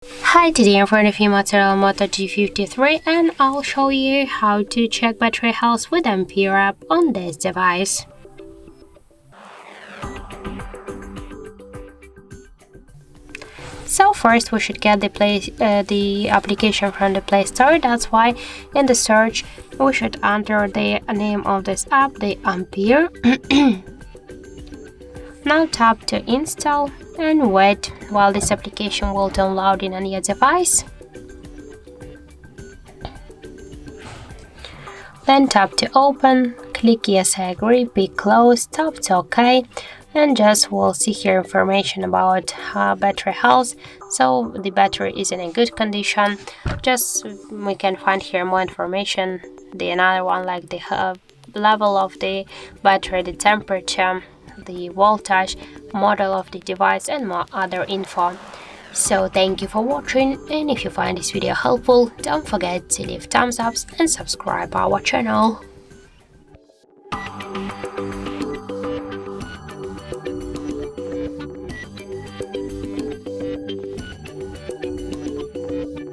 Hi, today in front of you Motorola Moto G53 and I'll show you how to check battery health with Ampere app on this device. So first we should get the application from the Play Store. That's why in the search we should enter the name of this app, the Ampere. Now tap to install and wait while this application will download in on your device. Then tap to open, click yes I agree, pick close, tap to OK, and just we'll see here information about battery health. So the battery is in a good condition. Just we can find here more information, another one like the level of the battery, the temperature, the voltage, model of the device, and more other info. So thank you for watching, and if you find this video helpful, don't forget to leave thumbs up and subscribe our channel.